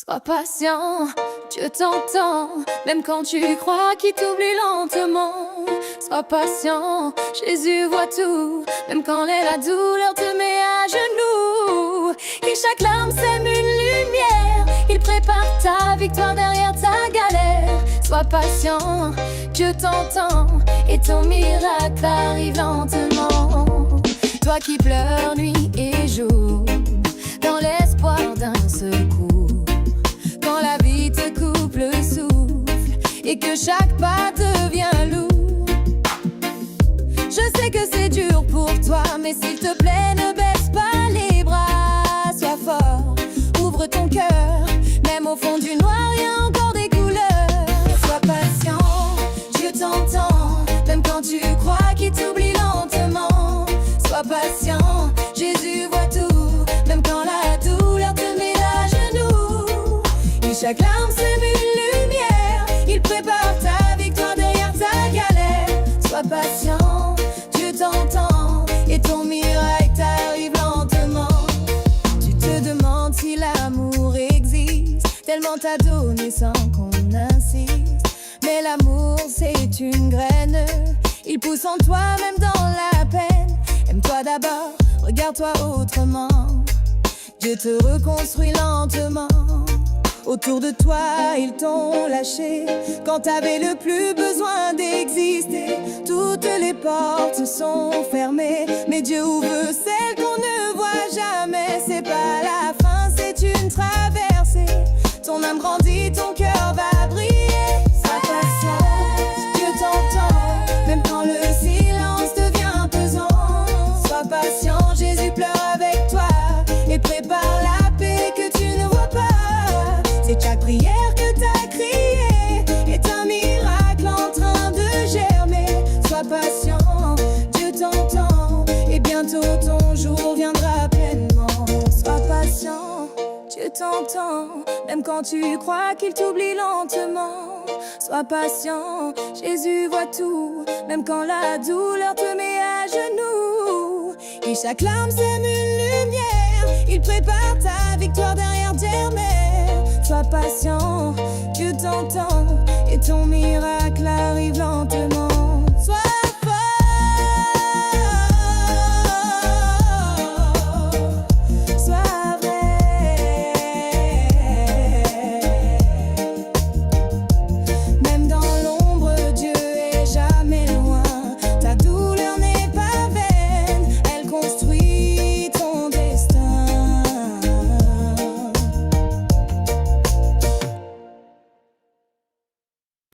Sois patient, Dieu t'entend, même quand tu crois qu'il t'oublie lentement. Sois patient, Jésus voit tout, même quand la douleur te met à genoux. Et chaque larme sème une lumière, il prépare ta victoire derrière ta galère. Sois patient, Dieu t'entend, et ton miracle arrive lentement. Toi qui pleures nuit et jour, dans l'espoir d'un secours, quand la vie te coupe le souffle et que chaque pas devient lourd. Je sais que c'est dur pour toi, mais s'il te plaît ne baisse pas les bras. Sois fort, ouvre ton cœur, même au fond du noir y a encore des couleurs. Sois patient, Dieu t'entend, même quand tu crois qu'il t'oublie lentement. Sois patient, Jésus voit tout, même quand la douleur te met à genoux. Et chaque larme sème une lumière, il prépare ta victoire derrière ta galère. Sois patient, Dieu t'entend, et ton miracle t'arrive lentement. Tu te demandes si l'amour existe, tellement t'as donné sans qu'on insiste. Mais l'amour c'est une graine, il pousse en toi même dans la peine. Aime-toi d'abord, regarde-toi autrement. Dieu te reconstruit lentement. Autour de toi, ils t'ont lâché quand t'avais le plus besoin d'exister. Toutes les portes se sont fermées, mais Dieu ouvre celles qu'on ne voit jamais. C'est pas la fin, c'est une traversée. Ton âme grandit, ton cœur va briller. Sois patient, Dieu t'entend, même quand le silence devient pesant. Sois patient, Jésus pleure avec toi et prépare la paix que tu ne vois pas. C'est chaque prière que t'as criée est un miracle en train de germer. Sois patient, Dieu t'entend, et bientôt ton jour viendra pleinement. Sois patient, Dieu t'entend, même quand tu crois qu'il t'oublie lentement. Sois patient, Jésus voit tout, même quand la douleur te met à genoux. Et chaque larme sème une lumière, il prépare ta victoire derrière tes mers. Sois patient, Dieu t'entend, et ton miracle